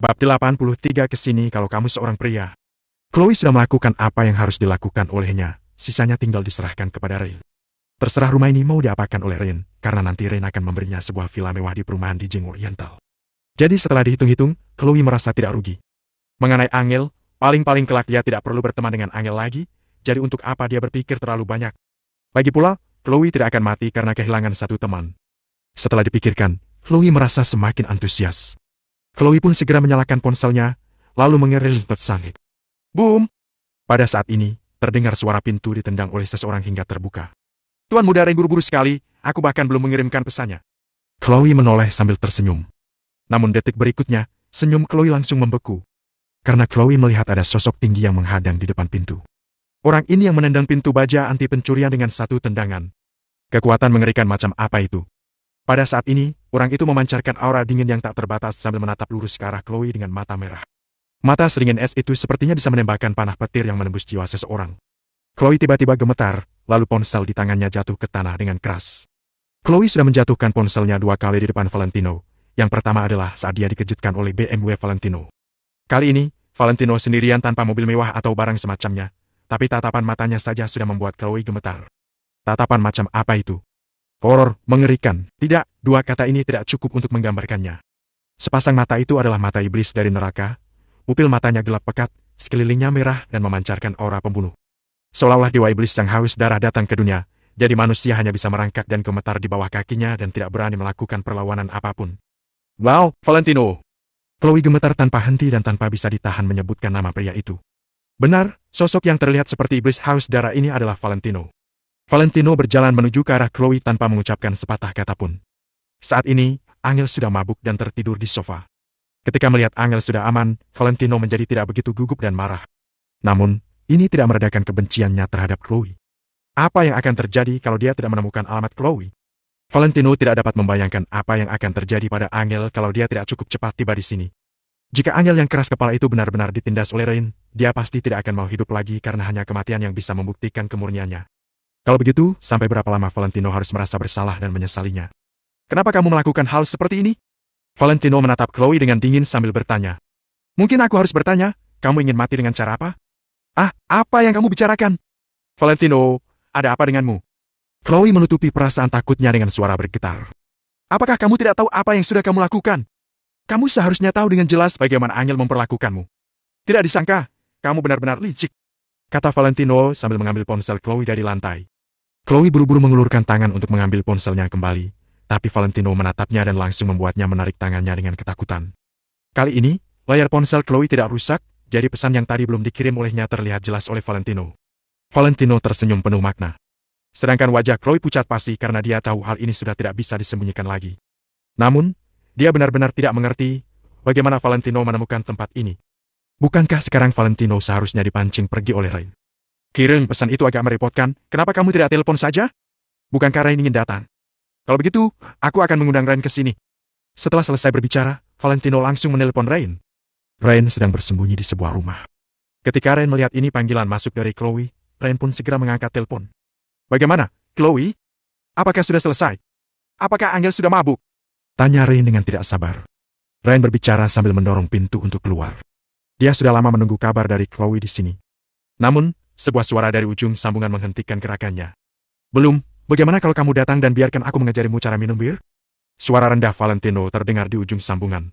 Bab 83 kesini kalau kamu seorang pria. Chloe sudah melakukan apa yang harus dilakukan olehnya, sisanya tinggal diserahkan kepada Rain. Terserah rumah ini mau diapakan oleh Rain, karena nanti Rain akan memberinya sebuah villa mewah di perumahan di Jing Oriental. Jadi setelah dihitung-hitung, Chloe merasa tidak rugi. Mengenai Angel, paling-paling kelak dia tidak perlu berteman dengan Angel lagi, jadi untuk apa dia berpikir terlalu banyak. Lagi pula, Chloe tidak akan mati karena kehilangan satu teman. Setelah dipikirkan, Chloe merasa semakin antusias. Chloe pun segera menyalakan ponselnya, lalu mengirim pesan. Boom! Pada saat ini, terdengar suara pintu ditendang oleh seseorang hingga terbuka. Tuan muda Rain buru-buru sekali, aku bahkan belum mengirimkan pesannya. Chloe menoleh sambil tersenyum. Namun detik berikutnya, senyum Chloe langsung membeku. Karena Chloe melihat ada sosok tinggi yang menghadang di depan pintu. Orang ini yang menendang pintu baja anti pencurian dengan satu tendangan. Kekuatan mengerikan macam apa itu? Pada saat ini, orang itu memancarkan aura dingin yang tak terbatas sambil menatap lurus ke arah Chloe dengan mata merah. Mata seringin es itu sepertinya bisa menembakkan panah petir yang menembus jiwa seseorang. Chloe tiba-tiba gemetar, lalu ponsel di tangannya jatuh ke tanah dengan keras. Chloe sudah menjatuhkan ponselnya 2 kali di depan Valentino. Yang pertama adalah saat dia dikejutkan oleh BMW Valentino. Kali ini, Valentino sendirian tanpa mobil mewah atau barang semacamnya, tapi tatapan matanya saja sudah membuat Chloe gemetar. Tatapan macam apa itu? Horor, mengerikan. Tidak, 2 kata ini tidak cukup untuk menggambarkannya. Sepasang mata itu adalah mata iblis dari neraka. Pupil matanya gelap pekat, sekelilingnya merah dan memancarkan aura pembunuh. Seolah-olah dewa iblis yang haus darah datang ke dunia, jadi manusia hanya bisa merangkak dan gemetar di bawah kakinya dan tidak berani melakukan perlawanan apapun. Wow, Valentino! Chloe gemetar tanpa henti dan tanpa bisa ditahan menyebutkan nama pria itu. Benar, sosok yang terlihat seperti iblis haus darah ini adalah Valentino. Valentino berjalan menuju ke arah Chloe tanpa mengucapkan sepatah kata pun. Saat ini, Angel sudah mabuk dan tertidur di sofa. Ketika melihat Angel sudah aman, Valentino menjadi tidak begitu gugup dan marah. Namun, ini tidak meredakan kebenciannya terhadap Chloe. Apa yang akan terjadi kalau dia tidak menemukan alamat Chloe? Valentino tidak dapat membayangkan apa yang akan terjadi pada Angel kalau dia tidak cukup cepat tiba di sini. Jika Angel yang keras kepala itu benar-benar ditindas oleh Rain, dia pasti tidak akan mau hidup lagi karena hanya kematian yang bisa membuktikan kemurniannya. Kalau begitu, sampai berapa lama Valentino harus merasa bersalah dan menyesalinya? Kenapa kamu melakukan hal seperti ini? Valentino menatap Chloe dengan dingin sambil bertanya. Mungkin aku harus bertanya, kamu ingin mati dengan cara apa? Ah, apa yang kamu bicarakan? Valentino, ada apa denganmu? Chloe menutupi perasaan takutnya dengan suara bergetar. Apakah kamu tidak tahu apa yang sudah kamu lakukan? Kamu seharusnya tahu dengan jelas bagaimana Angel memperlakukanmu. Tidak disangka, kamu benar-benar licik, kata Valentino sambil mengambil ponsel Chloe dari lantai. Chloe buru-buru mengulurkan tangan untuk mengambil ponselnya kembali, tapi Valentino menatapnya dan langsung membuatnya menarik tangannya dengan ketakutan. Kali ini, layar ponsel Chloe tidak rusak, jadi pesan yang tadi belum dikirim olehnya terlihat jelas oleh Valentino. Valentino tersenyum penuh makna. Sedangkan wajah Chloe pucat pasi karena dia tahu hal ini sudah tidak bisa disembunyikan lagi. Namun, dia benar-benar tidak mengerti bagaimana Valentino menemukan tempat ini. Bukankah sekarang Valentino seharusnya dipancing pergi oleh Rain? Kirim pesan itu agak merepotkan, kenapa kamu tidak telepon saja? Bukankah Rain ingin datang? Kalau begitu, aku akan mengundang Rain ke sini. Setelah selesai berbicara, Valentino langsung menelepon Rain. Rain sedang bersembunyi di sebuah rumah. Ketika Rain melihat ini panggilan masuk dari Chloe, Rain pun segera mengangkat telepon. Bagaimana, Chloe? Apakah sudah selesai? Apakah Angel sudah mabuk? Tanya Rain dengan tidak sabar. Rain berbicara sambil mendorong pintu untuk keluar. Dia sudah lama menunggu kabar dari Chloe di sini. Namun, sebuah suara dari ujung sambungan menghentikan gerakannya. Belum, bagaimana kalau kamu datang dan biarkan aku mengajarimu cara minum bir? Suara rendah Valentino terdengar di ujung sambungan.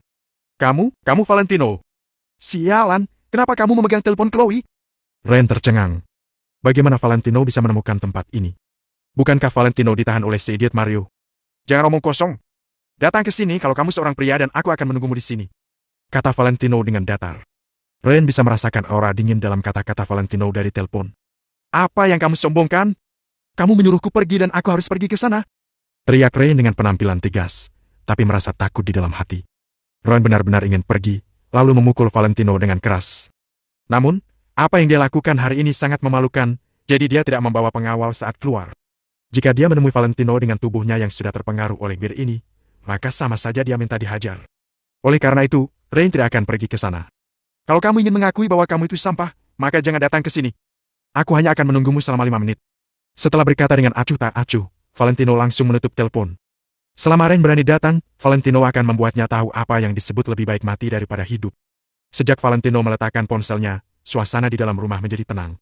Kamu Valentino. Sialan, kenapa kamu memegang telepon Chloe? Rain tercengang. Bagaimana Valentino bisa menemukan tempat ini? Bukankah Valentino ditahan oleh si idiot Mario? Jangan omong kosong. Datang ke sini kalau kamu seorang pria dan aku akan menunggumu di sini, kata Valentino dengan datar. Rain bisa merasakan aura dingin dalam kata-kata Valentino dari telepon. Apa yang kamu sombongkan? Kamu menyuruhku pergi dan aku harus pergi ke sana? Teriak Rain dengan penampilan tegas, tapi merasa takut di dalam hati. Rain benar-benar ingin pergi, lalu memukul Valentino dengan keras. Namun, apa yang dia lakukan hari ini sangat memalukan, jadi dia tidak membawa pengawal saat keluar. Jika dia menemui Valentino dengan tubuhnya yang sudah terpengaruh oleh bir ini, maka sama saja dia minta dihajar. Oleh karena itu, Rain tidak akan pergi ke sana. Kalau kamu ingin mengakui bahwa kamu itu sampah, maka jangan datang ke sini. Aku hanya akan menunggumu selama 5 menit. Setelah berkata dengan acuh tak acuh, Valentino langsung menutup telepon. Selama Rain berani datang, Valentino akan membuatnya tahu apa yang disebut lebih baik mati daripada hidup. Sejak Valentino meletakkan ponselnya, suasana di dalam rumah menjadi tenang.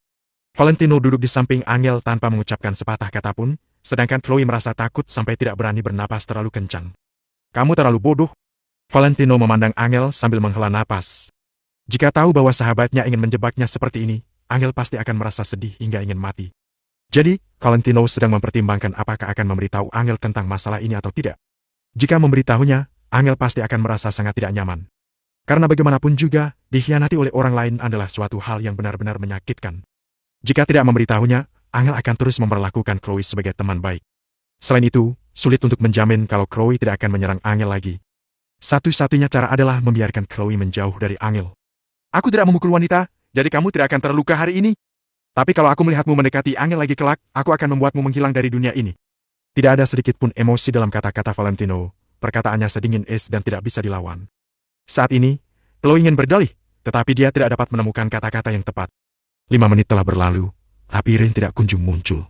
Valentino duduk di samping Angel tanpa mengucapkan sepatah kata pun, sedangkan Chloe merasa takut sampai tidak berani bernapas terlalu kencang. Kamu terlalu bodoh. Valentino memandang Angel sambil menghela napas. Jika tahu bahwa sahabatnya ingin menjebaknya seperti ini, Angel pasti akan merasa sedih hingga ingin mati. Jadi, Valentino sedang mempertimbangkan apakah akan memberitahu Angel tentang masalah ini atau tidak. Jika memberitahunya, Angel pasti akan merasa sangat tidak nyaman. Karena bagaimanapun juga, dikhianati oleh orang lain adalah suatu hal yang benar-benar menyakitkan. Jika tidak memberitahunya, Angel akan terus memperlakukan Chloe sebagai teman baik. Selain itu, sulit untuk menjamin kalau Chloe tidak akan menyerang Angel lagi. Satu-satunya cara adalah membiarkan Chloe menjauh dari Angel. Aku tidak memukul wanita, jadi kamu tidak akan terluka hari ini. Tapi kalau aku melihatmu mendekati Angel lagi kelak, aku akan membuatmu menghilang dari dunia ini. Tidak ada sedikit pun emosi dalam kata-kata Valentino, perkataannya sedingin es dan tidak bisa dilawan. Saat ini, Chloe ingin berdalih, tetapi dia tidak dapat menemukan kata-kata yang tepat. 5 menit telah berlalu, tapi Rain tidak kunjung muncul.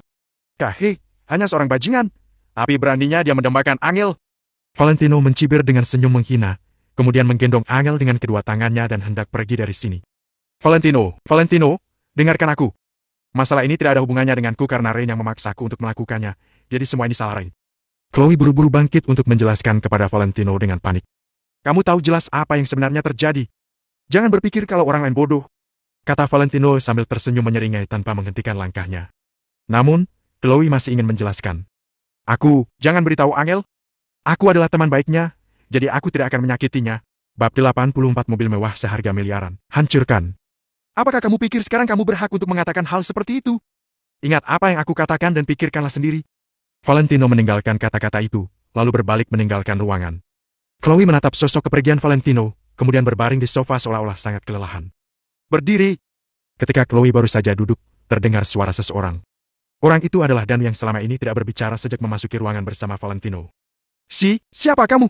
Kahe, hanya seorang bajingan, tapi beraninya dia mendambakan Angel. Valentino mencibir dengan senyum menghina, kemudian menggendong Angel dengan kedua tangannya dan hendak pergi dari sini. Valentino, dengarkan aku. Masalah ini tidak ada hubungannya denganku karena Rain yang memaksaku untuk melakukannya, jadi semua ini salah Rain. Chloe buru-buru bangkit untuk menjelaskan kepada Valentino dengan panik. Kamu tahu jelas apa yang sebenarnya terjadi. Jangan berpikir kalau orang lain bodoh, kata Valentino sambil tersenyum menyeringai tanpa menghentikan langkahnya. Namun, Chloe masih ingin menjelaskan. Jangan beritahu Angel. Aku adalah teman baiknya, jadi aku tidak akan menyakitinya. Bab 84 mobil mewah seharga miliaran. Hancurkan. Apakah kamu pikir sekarang kamu berhak untuk mengatakan hal seperti itu? Ingat apa yang aku katakan dan pikirkanlah sendiri. Valentino meninggalkan kata-kata itu, lalu berbalik meninggalkan ruangan. Chloe menatap sosok kepergian Valentino, kemudian berbaring di sofa seolah-olah sangat kelelahan. Berdiri. Ketika Chloe baru saja duduk, terdengar suara seseorang. Orang itu adalah Danu yang selama ini tidak berbicara sejak memasuki ruangan bersama Valentino. Siapa kamu?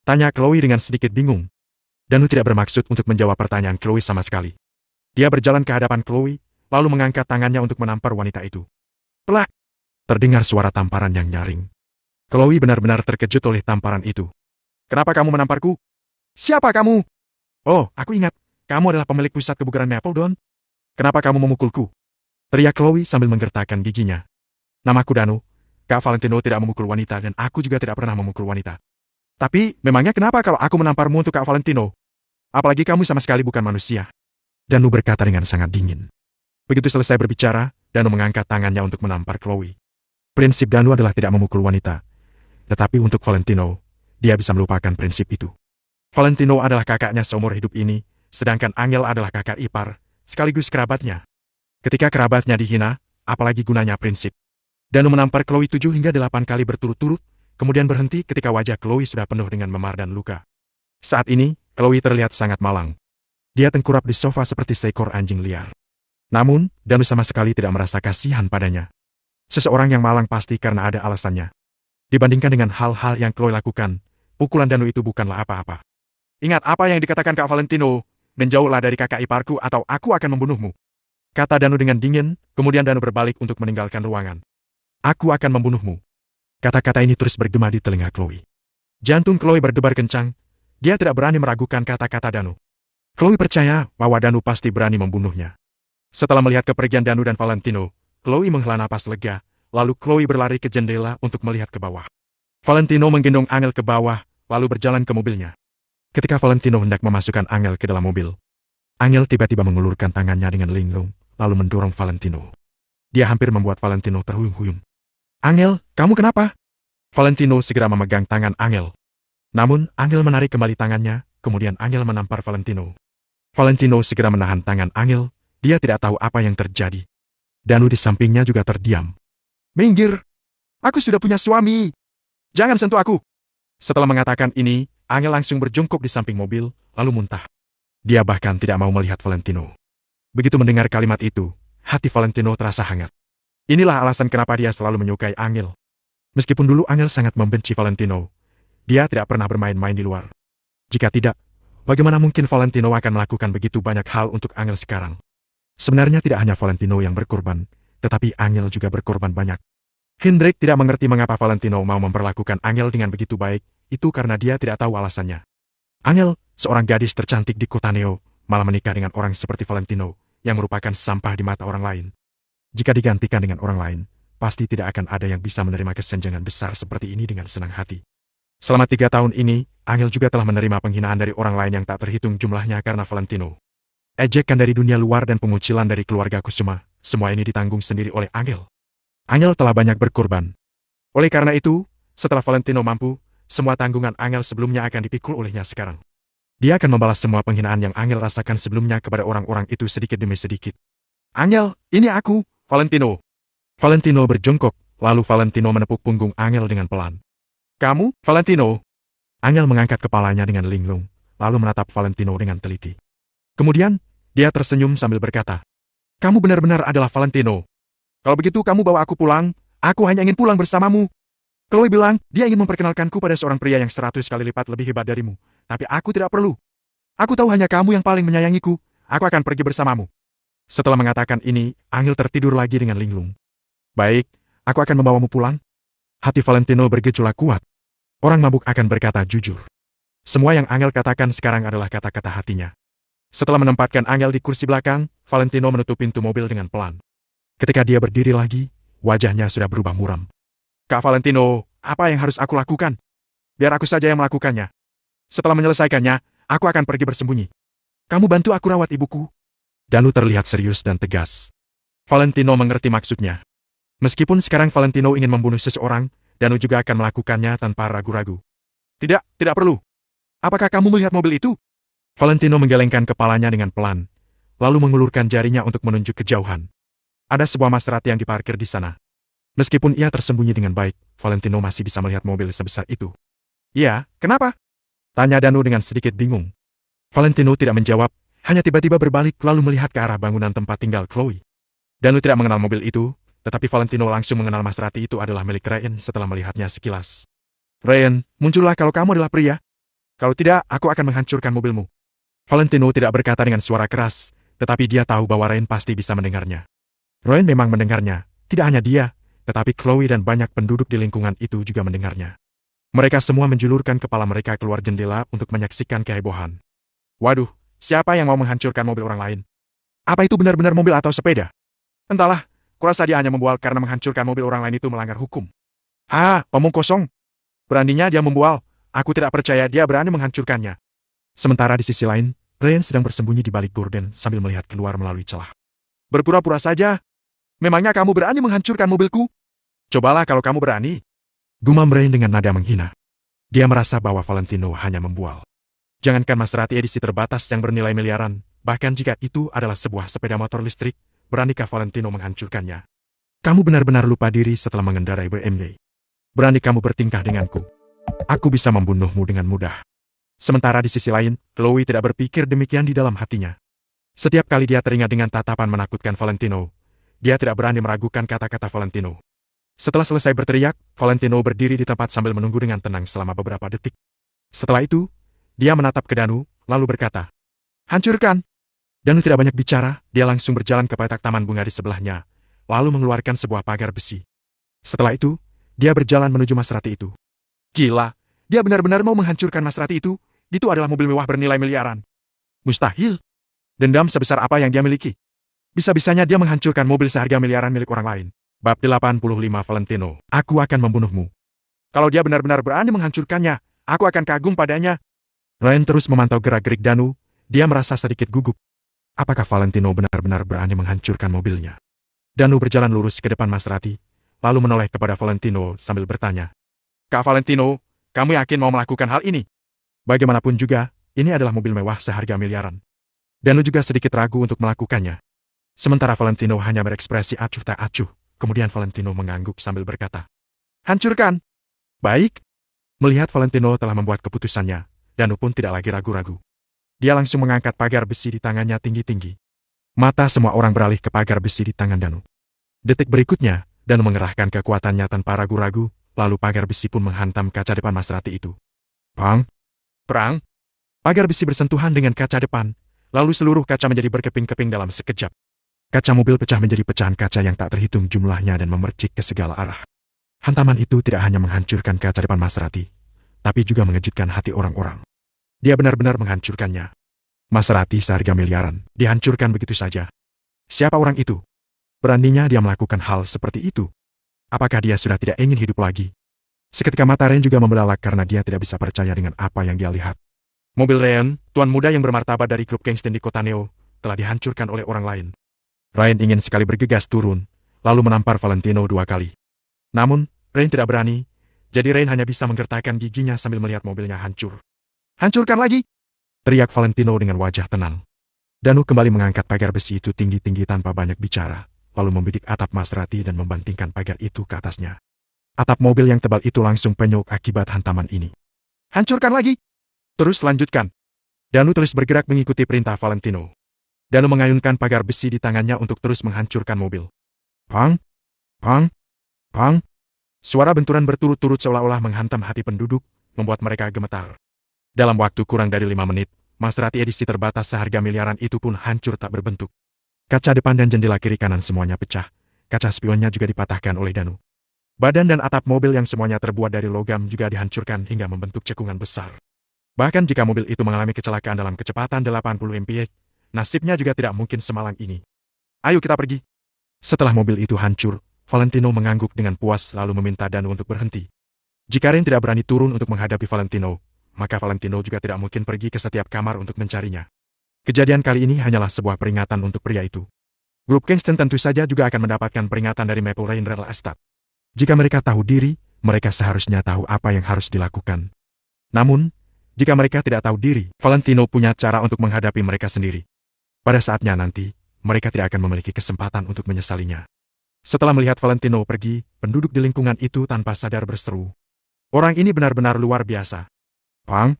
Tanya Chloe dengan sedikit bingung. Danu tidak bermaksud untuk menjawab pertanyaan Chloe sama sekali. Dia berjalan ke hadapan Chloe, lalu mengangkat tangannya untuk menampar wanita itu. Plak! Terdengar suara tamparan yang nyaring. Chloe benar-benar terkejut oleh tamparan itu. Kenapa kamu menamparku? Siapa kamu? Oh, aku ingat. Kamu adalah pemilik pusat kebugaran Mapledon. Kenapa kamu memukulku? Teriak Chloe sambil menggertakkan giginya. Namaku Danu. Kak Valentino tidak memukul wanita dan aku juga tidak pernah memukul wanita. Tapi, memangnya kenapa kalau aku menamparmu untuk Kak Valentino? Apalagi kamu sama sekali bukan manusia. Danu berkata dengan sangat dingin. Begitu selesai berbicara, Danu mengangkat tangannya untuk menampar Chloe. Prinsip Danu adalah tidak memukul wanita. Tetapi untuk Valentino, dia bisa melupakan prinsip itu. Valentino adalah kakaknya seumur hidup ini, sedangkan Angel adalah kakak ipar, sekaligus kerabatnya. Ketika kerabatnya dihina, apalagi gunanya prinsip. Danu menampar Chloe 7 hingga 8 kali berturut-turut, kemudian berhenti ketika wajah Chloe sudah penuh dengan memar dan luka. Saat ini, Chloe terlihat sangat malang. Dia tengkurap di sofa seperti seekor anjing liar. Namun, Danu sama sekali tidak merasa kasihan padanya. Seseorang yang malang pasti karena ada alasannya. Dibandingkan dengan hal-hal yang Chloe lakukan, pukulan Danu itu bukanlah apa-apa. Ingat apa yang dikatakan Kak Valentino, menjauhlah dari kakak iparku atau aku akan membunuhmu. Kata Danu dengan dingin, kemudian Danu berbalik untuk meninggalkan ruangan. Aku akan membunuhmu. Kata-kata ini terus bergema di telinga Chloe. Jantung Chloe berdebar kencang, dia tidak berani meragukan kata-kata Danu. Chloe percaya bahwa Danu pasti berani membunuhnya. Setelah melihat kepergian Danu dan Valentino, Chloe menghela napas lega, lalu Chloe berlari ke jendela untuk melihat ke bawah. Valentino menggendong Angel ke bawah, lalu berjalan ke mobilnya. Ketika Valentino hendak memasukkan Angel ke dalam mobil, Angel tiba-tiba mengulurkan tangannya dengan linglung, lalu mendorong Valentino. Dia hampir membuat Valentino terhuyung-huyung. Angel, kamu kenapa? Valentino segera memegang tangan Angel. Namun, Angel menarik kembali tangannya, kemudian Angel menampar Valentino. Valentino segera menahan tangan Angel, dia tidak tahu apa yang terjadi. Danu di sampingnya juga terdiam. Minggir! Aku sudah punya suami! Jangan sentuh aku! Setelah mengatakan ini, Angel langsung berjongkok di samping mobil, lalu muntah. Dia bahkan tidak mau melihat Valentino. Begitu mendengar kalimat itu, hati Valentino terasa hangat. Inilah alasan kenapa dia selalu menyukai Angel. Meskipun dulu Angel sangat membenci Valentino, dia tidak pernah bermain-main di luar. Jika tidak, bagaimana mungkin Valentino akan melakukan begitu banyak hal untuk Angel sekarang? Sebenarnya tidak hanya Valentino yang berkorban, tetapi Angel juga berkorban banyak. Hendrik tidak mengerti mengapa Valentino mau memperlakukan Angel dengan begitu baik, itu karena dia tidak tahu alasannya. Angel, seorang gadis tercantik di kota Neo, malah menikah dengan orang seperti Valentino, yang merupakan sampah di mata orang lain. Jika digantikan dengan orang lain, pasti tidak akan ada yang bisa menerima kesenjangan besar seperti ini dengan senang hati. Selama 3 tahun ini, Angel juga telah menerima penghinaan dari orang lain yang tak terhitung jumlahnya karena Valentino. Ejekan dari dunia luar dan pengucilan dari keluarga Kusuma, semua ini ditanggung sendiri oleh Angel. Angel telah banyak berkorban. Oleh karena itu, setelah Valentino mampu, semua tanggungan Angel sebelumnya akan dipikul olehnya sekarang. Dia akan membalas semua penghinaan yang Angel rasakan sebelumnya kepada orang-orang itu sedikit demi sedikit. Angel, ini aku, Valentino. Valentino berjongkok, lalu Valentino menepuk punggung Angel dengan pelan. Kamu, Valentino? Angel mengangkat kepalanya dengan linglung, lalu menatap Valentino dengan teliti. Kemudian, dia tersenyum sambil berkata, kamu benar-benar adalah Valentino. Kalau begitu kamu bawa aku pulang, aku hanya ingin pulang bersamamu. Chloe bilang, dia ingin memperkenalkanku pada seorang pria yang 100 kali lipat lebih hebat darimu. Tapi aku tidak perlu. Aku tahu hanya kamu yang paling menyayangiku, aku akan pergi bersamamu. Setelah mengatakan ini, Angel tertidur lagi dengan linglung. Baik, aku akan membawamu pulang. Hati Valentino bergejolak kuat. Orang mabuk akan berkata jujur. Semua yang Angel katakan sekarang adalah kata-kata hatinya. Setelah menempatkan Angel di kursi belakang, Valentino menutup pintu mobil dengan pelan. Ketika dia berdiri lagi, wajahnya sudah berubah muram. Kak Valentino, apa yang harus aku lakukan? Biar aku saja yang melakukannya. Setelah menyelesaikannya, aku akan pergi bersembunyi. Kamu bantu aku rawat ibuku. Danu terlihat serius dan tegas. Valentino mengerti maksudnya. Meskipun sekarang Valentino ingin membunuh seseorang, Danu juga akan melakukannya tanpa ragu-ragu. Tidak perlu. Apakah kamu melihat mobil itu? Valentino menggelengkan kepalanya dengan pelan, lalu mengulurkan jarinya untuk menunjuk kejauhan. Ada sebuah Maserati yang diparkir di sana. Meskipun ia tersembunyi dengan baik, Valentino masih bisa melihat mobil sebesar itu. Iya, kenapa? Tanya Danu dengan sedikit bingung. Valentino tidak menjawab, hanya tiba-tiba berbalik lalu melihat ke arah bangunan tempat tinggal Chloe. Danu tidak mengenal mobil itu, tetapi Valentino langsung mengenal Maserati itu adalah milik Ryan setelah melihatnya sekilas. Ryan, muncullah kalau kamu adalah pria. Kalau tidak, aku akan menghancurkan mobilmu. Valentino tidak berkata dengan suara keras, tetapi dia tahu bahwa Ryan pasti bisa mendengarnya. Ryan memang mendengarnya, tidak hanya dia, tetapi Chloe dan banyak penduduk di lingkungan itu juga mendengarnya. Mereka semua menjulurkan kepala mereka keluar jendela untuk menyaksikan kehebohan. Waduh, siapa yang mau menghancurkan mobil orang lain? Apa itu benar-benar mobil atau sepeda? Entahlah, kurasa dia hanya membual karena menghancurkan mobil orang lain itu melanggar hukum. Omong kosong. Beraninya dia membual, aku tidak percaya dia berani menghancurkannya. Sementara di sisi lain, Ryan sedang bersembunyi di balik gorden sambil melihat keluar melalui celah. Berpura-pura saja. Memangnya kamu berani menghancurkan mobilku? Cobalah kalau kamu berani. Gumam Ryan dengan nada menghina. Dia merasa bahwa Valentino hanya membual. Jangankan Maserati edisi terbatas yang bernilai miliaran, bahkan jika itu adalah sebuah sepeda motor listrik, beranikah Valentino menghancurkannya? Kamu benar-benar lupa diri setelah mengendarai BMW. Berani kamu bertingkah denganku? Aku bisa membunuhmu dengan mudah. Sementara di sisi lain, Chloe tidak berpikir demikian di dalam hatinya. Setiap kali dia teringat dengan tatapan menakutkan Valentino, dia tidak berani meragukan kata-kata Valentino. Setelah selesai berteriak, Valentino berdiri di tempat sambil menunggu dengan tenang selama beberapa detik. Setelah itu, dia menatap ke Danu, lalu berkata, hancurkan! Danu tidak banyak bicara, dia langsung berjalan ke petak taman bunga di sebelahnya, lalu mengeluarkan sebuah pagar besi. Setelah itu, dia berjalan menuju Maserati itu. Gila, dia benar-benar mau menghancurkan Maserati itu adalah mobil mewah bernilai miliaran. Mustahil. Dendam sebesar apa yang dia miliki? Bisa-bisanya dia menghancurkan mobil seharga miliaran milik orang lain. Bab 85 Valentino, aku akan membunuhmu. Kalau dia benar-benar berani menghancurkannya, aku akan kagum padanya. Ryan terus memantau gerak-gerik Danu, dia merasa sedikit gugup. Apakah Valentino benar-benar berani menghancurkan mobilnya? Danu berjalan lurus ke depan Maserati, lalu menoleh kepada Valentino sambil bertanya. Kak Valentino, kamu yakin mau melakukan hal ini? Bagaimanapun juga, ini adalah mobil mewah seharga miliaran. Danu juga sedikit ragu untuk melakukannya. Sementara Valentino hanya berekspresi acuh tak acuh, kemudian Valentino mengangguk sambil berkata, hancurkan! Baik. Melihat Valentino telah membuat keputusannya, Danu pun tidak lagi ragu-ragu. Dia langsung mengangkat pagar besi di tangannya tinggi-tinggi. Mata semua orang beralih ke pagar besi di tangan Danu. Detik berikutnya, Danu mengerahkan kekuatannya tanpa ragu-ragu, lalu pagar besi pun menghantam kaca depan Maserati itu. Pang! Perang! Pagar besi bersentuhan dengan kaca depan, lalu seluruh kaca menjadi berkeping-keping dalam sekejap. Kaca mobil pecah menjadi pecahan kaca yang tak terhitung jumlahnya dan memercik ke segala arah. Hantaman itu tidak hanya menghancurkan kaca depan Maserati, tapi juga mengejutkan hati orang-orang. Dia benar-benar menghancurkannya. Maserati seharga miliaran, dihancurkan begitu saja. Siapa orang itu? Beraninya dia melakukan hal seperti itu? Apakah dia sudah tidak ingin hidup lagi? Seketika mata Rain juga membelalak karena dia tidak bisa percaya dengan apa yang dia lihat. Mobil Rain, tuan muda yang bermartabat dari klub Kingston di kota Neo, telah dihancurkan oleh orang lain. Rain ingin sekali bergegas turun, lalu menampar Valentino 2 kali. Namun, Rain tidak berani, jadi Rain hanya bisa menggertakkan giginya sambil melihat mobilnya hancur. Hancurkan lagi! Teriak Valentino dengan wajah tenang. Danu kembali mengangkat pagar besi itu tinggi-tinggi tanpa banyak bicara, lalu membidik atap Maserati dan membantingkan pagar itu ke atasnya. Atap mobil yang tebal itu langsung penyok akibat hantaman ini. Hancurkan lagi! Terus lanjutkan. Danu terus bergerak mengikuti perintah Valentino. Danu mengayunkan pagar besi di tangannya untuk terus menghancurkan mobil. Pang! Pang! Pang! Suara benturan berturut-turut seolah-olah menghantam hati penduduk, membuat mereka gemetar. Dalam waktu kurang dari 5 menit, Maserati edisi terbatas seharga miliaran itu pun hancur tak berbentuk. Kaca depan dan jendela kiri kanan semuanya pecah. Kaca spionnya juga dipatahkan oleh Danu. Badan dan atap mobil yang semuanya terbuat dari logam juga dihancurkan hingga membentuk cekungan besar. Bahkan jika mobil itu mengalami kecelakaan dalam kecepatan 80 mph, nasibnya juga tidak mungkin semalang ini. Ayo kita pergi. Setelah mobil itu hancur, Valentino mengangguk dengan puas lalu meminta Danu untuk berhenti. Jika Rain tidak berani turun untuk menghadapi Valentino, maka Valentino juga tidak mungkin pergi ke setiap kamar untuk mencarinya. Kejadian kali ini hanyalah sebuah peringatan untuk pria itu. Grup Kingston tentu saja juga akan mendapatkan peringatan dari Maple Rain Real Estate. Jika mereka tahu diri, mereka seharusnya tahu apa yang harus dilakukan. Namun, jika mereka tidak tahu diri, Valentino punya cara untuk menghadapi mereka sendiri. Pada saatnya nanti, mereka tidak akan memiliki kesempatan untuk menyesalinya. Setelah melihat Valentino pergi, penduduk di lingkungan itu tanpa sadar berseru. Orang ini benar-benar luar biasa. Pang!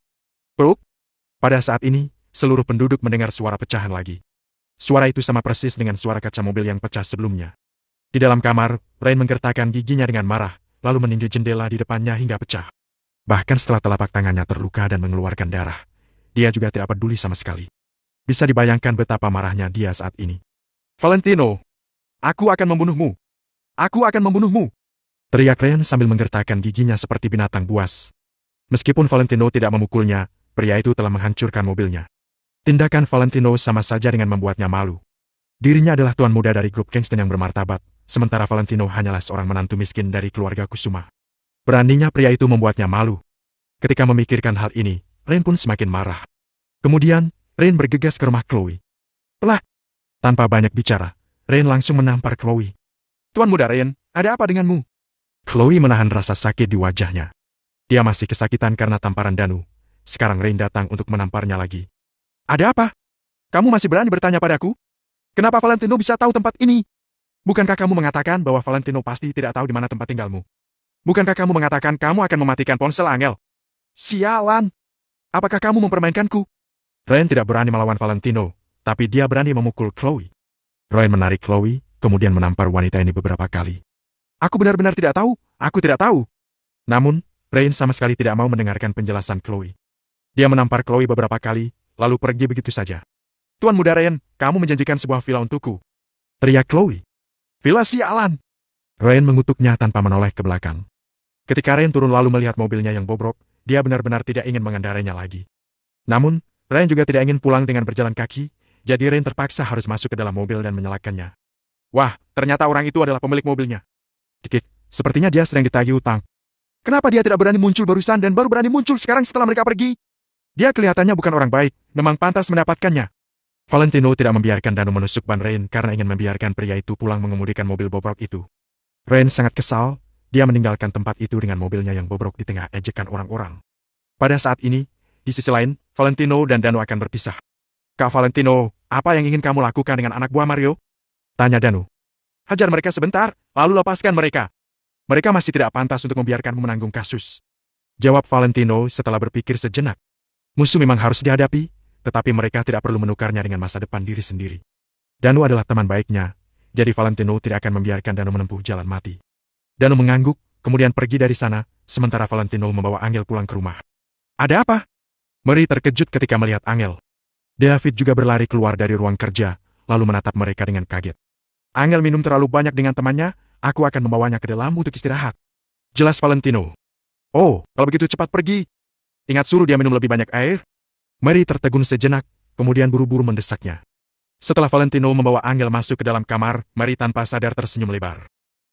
Pruk! Pada saat ini, seluruh penduduk mendengar suara pecahan lagi. Suara itu sama persis dengan suara kaca mobil yang pecah sebelumnya. Di dalam kamar, Rain menggertakkan giginya dengan marah, lalu meninju jendela di depannya hingga pecah. Bahkan setelah telapak tangannya terluka dan mengeluarkan darah, dia juga tidak peduli sama sekali. Bisa dibayangkan betapa marahnya dia saat ini. Valentino! Aku akan membunuhmu! Aku akan membunuhmu! Teriak Rain sambil menggertakkan giginya seperti binatang buas. Meskipun Valentino tidak memukulnya, pria itu telah menghancurkan mobilnya. Tindakan Valentino sama saja dengan membuatnya malu. Dirinya adalah tuan muda dari grup Kingston yang bermartabat, sementara Valentino hanyalah seorang menantu miskin dari keluarga Kusuma. Beraninya pria itu membuatnya malu. Ketika memikirkan hal ini, Rain pun semakin marah. Kemudian, Rain bergegas ke rumah Chloe. Pelah! Tanpa banyak bicara, Rain langsung menampar Chloe. Tuan muda Rain, ada apa denganmu? Chloe menahan rasa sakit di wajahnya. Dia masih kesakitan karena tamparan Danu. Sekarang Rain datang untuk menamparnya lagi. Ada apa? Kamu masih berani bertanya padaku? Kenapa Valentino bisa tahu tempat ini? Bukankah kamu mengatakan bahwa Valentino pasti tidak tahu di mana tempat tinggalmu? Bukankah kamu mengatakan kamu akan mematikan ponsel Angel? Sialan! Apakah kamu mempermainkanku? Rain tidak berani melawan Valentino, tapi dia berani memukul Chloe. Rain menarik Chloe, kemudian menampar wanita ini beberapa kali. Aku benar-benar tidak tahu, aku tidak tahu. Namun, Rain sama sekali tidak mau mendengarkan penjelasan Chloe. Dia menampar Chloe beberapa kali, lalu pergi begitu saja. Tuan muda Rain, kamu menjanjikan sebuah villa untukku. Teriak Chloe. Villa sialan! Rain mengutuknya tanpa menoleh ke belakang. Ketika Rain turun lalu melihat mobilnya yang bobrok, dia benar-benar tidak ingin mengendarainya lagi. Namun, Rain juga tidak ingin pulang dengan berjalan kaki, jadi Rain terpaksa harus masuk ke dalam mobil dan menyalakannya. Wah, ternyata orang itu adalah pemilik mobilnya. Kikik, sepertinya dia sedang ditagih utang. Kenapa dia tidak berani muncul barusan dan baru berani muncul sekarang setelah mereka pergi? Dia kelihatannya bukan orang baik, memang pantas mendapatkannya. Valentino tidak membiarkan Danu menusuk ban Rain karena ingin membiarkan pria itu pulang mengemudikan mobil bobrok itu. Rain sangat kesal. Dia meninggalkan tempat itu dengan mobilnya yang bobrok di tengah ejekan orang-orang. Pada saat ini, di sisi lain, Valentino dan Danu akan berpisah. Kak Valentino, apa yang ingin kamu lakukan dengan anak buah Mario? Tanya Danu. Hajar mereka sebentar, lalu lepaskan mereka. Mereka masih tidak pantas untuk membiarkanmu menanggung kasus. Jawab Valentino setelah berpikir sejenak. Musuh memang harus dihadapi, tetapi mereka tidak perlu menukarnya dengan masa depan diri sendiri. Danu adalah teman baiknya, jadi Valentino tidak akan membiarkan Danu menempuh jalan mati. Danu mengangguk, kemudian pergi dari sana, sementara Valentino membawa Angel pulang ke rumah. Ada apa? Mary terkejut ketika melihat Angel. David juga berlari keluar dari ruang kerja, lalu menatap mereka dengan kaget. Angel minum terlalu banyak dengan temannya, aku akan membawanya ke dalam untuk istirahat. Jelas Valentino. Oh, kalau begitu cepat pergi. Ingat suruh dia minum lebih banyak air. Mary tertegun sejenak, kemudian buru-buru mendesaknya. Setelah Valentino membawa Angel masuk ke dalam kamar, Mary tanpa sadar tersenyum lebar.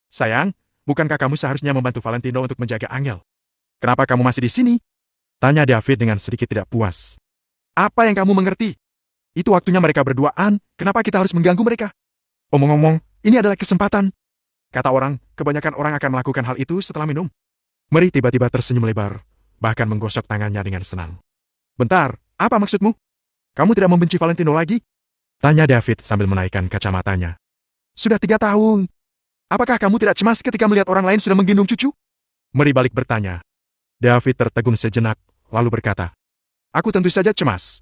Sayang, bukankah kamu seharusnya membantu Valentino untuk menjaga Angel? Kenapa kamu masih di sini? Tanya David dengan sedikit tidak puas. Apa yang kamu mengerti? Itu waktunya mereka berduaan, kenapa kita harus mengganggu mereka? Omong-omong, ini adalah kesempatan. Kata orang, kebanyakan orang akan melakukan hal itu setelah minum. Mary tiba-tiba tersenyum lebar, bahkan menggosok tangannya dengan senang. Bentar, apa maksudmu? Kamu tidak membenci Valentino lagi? Tanya David sambil menaikkan kacamatanya. Sudah 3 tahun. Apakah kamu tidak cemas ketika melihat orang lain sudah menggendong cucu? Mary balik bertanya. David tertegun sejenak, lalu berkata. Aku tentu saja cemas.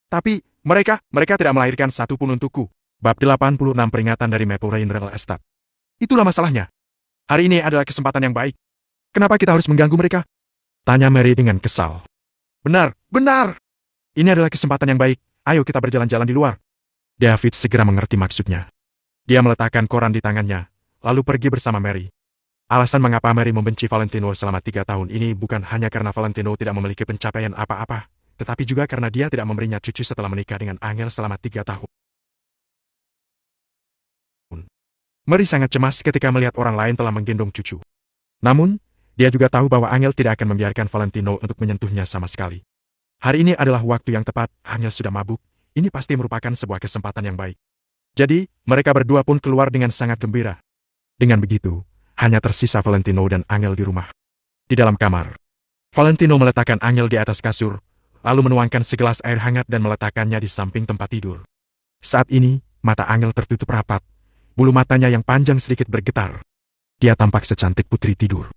Tapi, mereka tidak melahirkan satupun untukku. Bab 86 peringatan dari Maple Rain Real Estate. Itulah masalahnya. Hari ini adalah kesempatan yang baik. Kenapa kita harus mengganggu mereka? Tanya Mary dengan kesal. Benar, benar. Ini adalah kesempatan yang baik. Ayo kita berjalan-jalan di luar. David segera mengerti maksudnya. Dia meletakkan koran di tangannya, lalu pergi bersama Mary. Alasan mengapa Mary membenci Valentino selama 3 tahun ini bukan hanya karena Valentino tidak memiliki pencapaian apa-apa, tetapi juga karena dia tidak memberinya cucu setelah menikah dengan Angel selama 3 tahun. Mary sangat cemas ketika melihat orang lain telah menggendong cucu. Namun, dia juga tahu bahwa Angel tidak akan membiarkan Valentino untuk menyentuhnya sama sekali. Hari ini adalah waktu yang tepat, Angel sudah mabuk, ini pasti merupakan sebuah kesempatan yang baik. Jadi, mereka berdua pun keluar dengan sangat gembira. Dengan begitu, hanya tersisa Valentino dan Angel di rumah. Di dalam kamar, Valentino meletakkan Angel di atas kasur, lalu menuangkan segelas air hangat dan meletakkannya di samping tempat tidur. Saat ini, mata Angel tertutup rapat. Bulu matanya yang panjang sedikit bergetar. Dia tampak secantik putri tidur.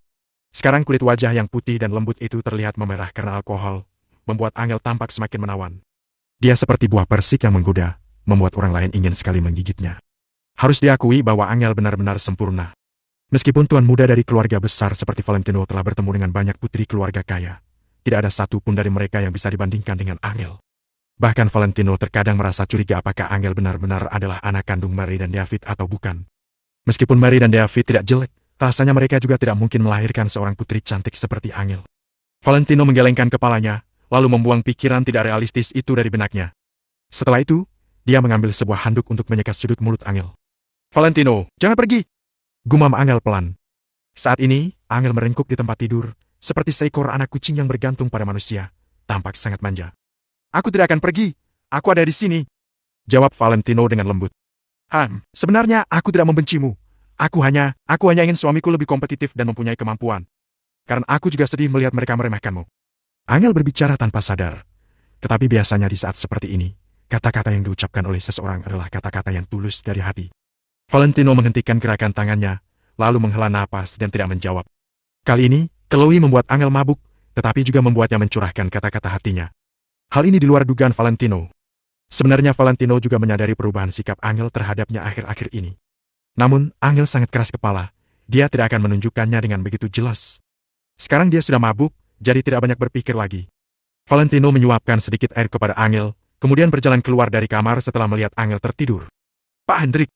Sekarang kulit wajah yang putih dan lembut itu terlihat memerah karena alkohol, membuat Angel tampak semakin menawan. Dia seperti buah persik yang menggoda, membuat orang lain ingin sekali menggigitnya. Harus diakui bahwa Angel benar-benar sempurna. Meskipun tuan muda dari keluarga besar seperti Valentino telah bertemu dengan banyak putri keluarga kaya, tidak ada satupun dari mereka yang bisa dibandingkan dengan Angel. Bahkan Valentino terkadang merasa curiga apakah Angel benar-benar adalah anak kandung Mary dan David atau bukan. Meskipun Mary dan David tidak jelek, rasanya mereka juga tidak mungkin melahirkan seorang putri cantik seperti Angel. Valentino menggelengkan kepalanya, lalu membuang pikiran tidak realistis itu dari benaknya. Setelah itu, dia mengambil sebuah handuk untuk menyekat sudut mulut Angel. Valentino, jangan pergi! Gumam Angel pelan. Saat ini, Angel merengkup di tempat tidur, seperti seekor anak kucing yang bergantung pada manusia, tampak sangat manja. Aku tidak akan pergi, aku ada di sini. Jawab Valentino dengan lembut. Sebenarnya aku tidak membencimu. Aku hanya ingin suamiku lebih kompetitif dan mempunyai kemampuan. Karena aku juga sedih melihat mereka meremehkanmu. Angel berbicara tanpa sadar. Tetapi biasanya di saat seperti ini, kata-kata yang diucapkan oleh seseorang adalah kata-kata yang tulus dari hati. Valentino menghentikan gerakan tangannya, lalu menghela napas dan tidak menjawab. Kali ini, Chloe membuat Angel mabuk, tetapi juga membuatnya mencurahkan kata-kata hatinya. Hal ini di luar dugaan Valentino. Sebenarnya Valentino juga menyadari perubahan sikap Angel terhadapnya akhir-akhir ini. Namun, Angel sangat keras kepala. Dia tidak akan menunjukkannya dengan begitu jelas. Sekarang dia sudah mabuk, jadi tidak banyak berpikir lagi. Valentino menyuapkan sedikit air kepada Angel, kemudian berjalan keluar dari kamar setelah melihat Angel tertidur. Pak Hendrik.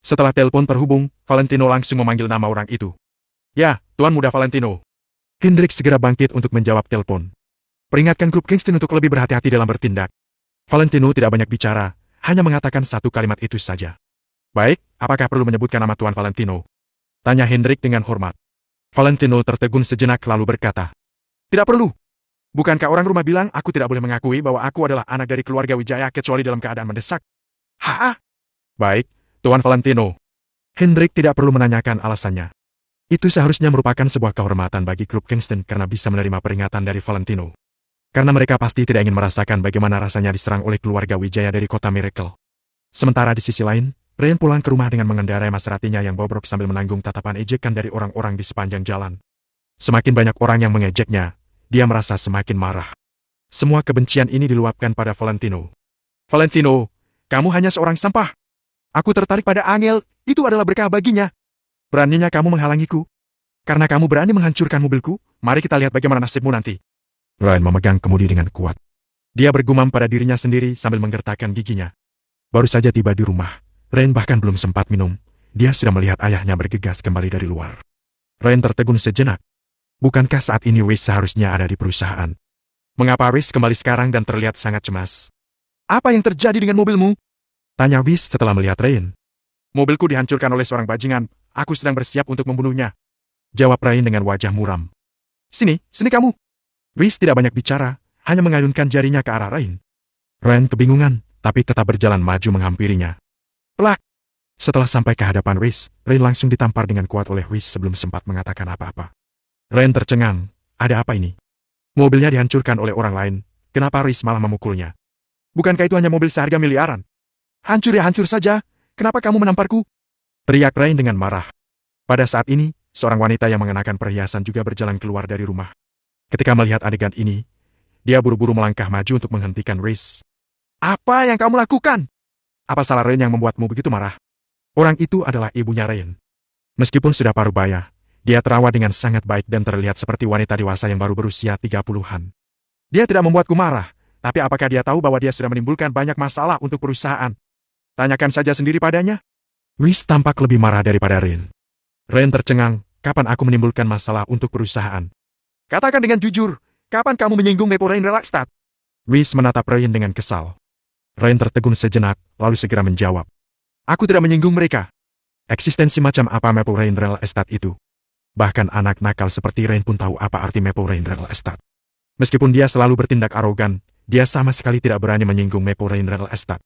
Setelah telepon terhubung, Valentino langsung memanggil nama orang itu. Ya, Tuan Muda Valentino. Hendrik segera bangkit untuk menjawab telepon. Peringatkan grup Kingston untuk lebih berhati-hati dalam bertindak. Valentino tidak banyak bicara, hanya mengatakan satu kalimat itu saja. Baik, apakah perlu menyebutkan nama Tuan Valentino? Tanya Hendrik dengan hormat. Valentino tertegun sejenak lalu berkata. Tidak perlu. Bukankah orang rumah bilang aku tidak boleh mengakui bahwa aku adalah anak dari keluarga Wijaya kecuali dalam keadaan mendesak? Baik, Tuan Valentino. Hendrik tidak perlu menanyakan alasannya. Itu seharusnya merupakan sebuah kehormatan bagi grup Kingston karena bisa menerima peringatan dari Valentino. Karena mereka pasti tidak ingin merasakan bagaimana rasanya diserang oleh keluarga Wijaya dari kota Miracle. Sementara di sisi lain, Rain pulang ke rumah dengan mengendarai Maseratinya yang bobrok sambil menanggung tatapan ejekan dari orang-orang di sepanjang jalan. Semakin banyak orang yang mengejeknya, dia merasa semakin marah. Semua kebencian ini diluapkan pada Valentino. Valentino, kamu hanya seorang sampah. Aku tertarik pada Angel, itu adalah berkah baginya. Beraninya kamu menghalangiku. Karena kamu berani menghancurkan mobilku, mari kita lihat bagaimana nasibmu nanti. Rain memegang kemudi dengan kuat. Dia bergumam pada dirinya sendiri sambil menggertakkan giginya. Baru saja tiba di rumah, Rain bahkan belum sempat minum, dia sudah melihat ayahnya bergegas kembali dari luar. Rain tertegun sejenak, Bukankah saat ini Wis seharusnya ada di perusahaan? Mengapa Wis kembali sekarang dan terlihat sangat cemas? Apa yang terjadi dengan mobilmu? Tanya Wis setelah melihat Rain. Mobilku dihancurkan oleh seorang bajingan. Aku sedang bersiap untuk membunuhnya. Jawab Rain dengan wajah muram. Sini kamu. Wis tidak banyak bicara, hanya mengayunkan jarinya ke arah Rain. Rain kebingungan, tapi tetap berjalan maju menghampirinya. Plak! Setelah sampai ke hadapan Wis, Rain langsung ditampar dengan kuat oleh Wis sebelum sempat mengatakan apa-apa. Rain tercengang. Ada apa ini? Mobilnya dihancurkan oleh orang lain. Kenapa Wis malah memukulnya? Bukankah itu hanya mobil seharga miliaran? Hancur ya hancur saja. Kenapa kamu menamparku? Teriak Rain dengan marah. Pada saat ini, seorang wanita yang mengenakan perhiasan juga berjalan keluar dari rumah. Ketika melihat adegan ini, dia buru-buru melangkah maju untuk menghentikan Wis. Apa yang kamu lakukan? Apa salah Rain yang membuatmu begitu marah? Orang itu adalah ibunya Rain. Meskipun sudah parubaya, dia terawat dengan sangat baik dan terlihat seperti wanita dewasa yang baru berusia 30-an. Dia tidak membuatku marah, tapi apakah dia tahu bahwa dia sudah menimbulkan banyak masalah untuk perusahaan? Tanyakan saja sendiri padanya. Wis tampak lebih marah daripada Rain. Rain tercengang, kapan aku menimbulkan masalah untuk perusahaan? Katakan dengan jujur, kapan kamu menyinggung Maple Rain Real Estate? Wis menatap Rain dengan kesal. Rain tertegun sejenak, lalu segera menjawab. Aku tidak menyinggung mereka. Eksistensi macam apa Maple Rain Real Estate itu? Bahkan anak nakal seperti Rain pun tahu apa arti Maple Rain Real Estate. Meskipun dia selalu bertindak arogan, dia sama sekali tidak berani menyinggung Maple Rain Real Estate.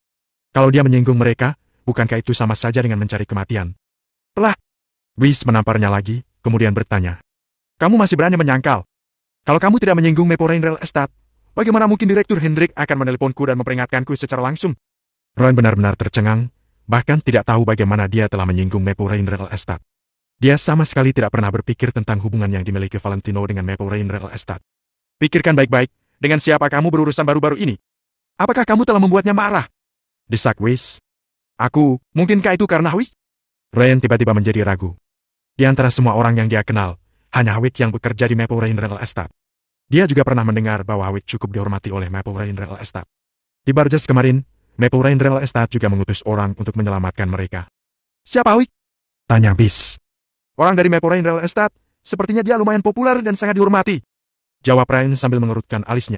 Kalau dia menyinggung mereka, bukankah itu sama saja dengan mencari kematian? Telah. Wis menamparnya lagi, kemudian bertanya. Kamu masih berani menyangkal? Kalau kamu tidak menyinggung Maple Rain Real Estate, bagaimana mungkin Direktur Hendrik akan menelponku dan memperingatkanku secara langsung? Rain benar-benar tercengang, bahkan tidak tahu bagaimana dia telah menyinggung Maple Rain Real Estate. Dia sama sekali tidak pernah berpikir tentang hubungan yang dimiliki Valentino dengan Maple Rain Real Estate. Pikirkan baik-baik, dengan siapa kamu berurusan baru-baru ini? Apakah kamu telah membuatnya marah? Desak Wis. Mungkinkah itu karena Hawit? Rain tiba-tiba menjadi ragu. Di antara semua orang yang dia kenal, hanya Hawit yang bekerja di Maple Rain Real Estate. Dia juga pernah mendengar bahwa Hawit cukup dihormati oleh Maple Rain Real Estate. Di Barjas kemarin, Maple Rain Real Estate juga mengutus orang untuk menyelamatkan mereka. Siapa Hawit? Tanya Bis. Orang dari Maple Rain Real Estate, sepertinya dia lumayan populer dan sangat dihormati. Jawab Rain sambil mengerutkan alisnya.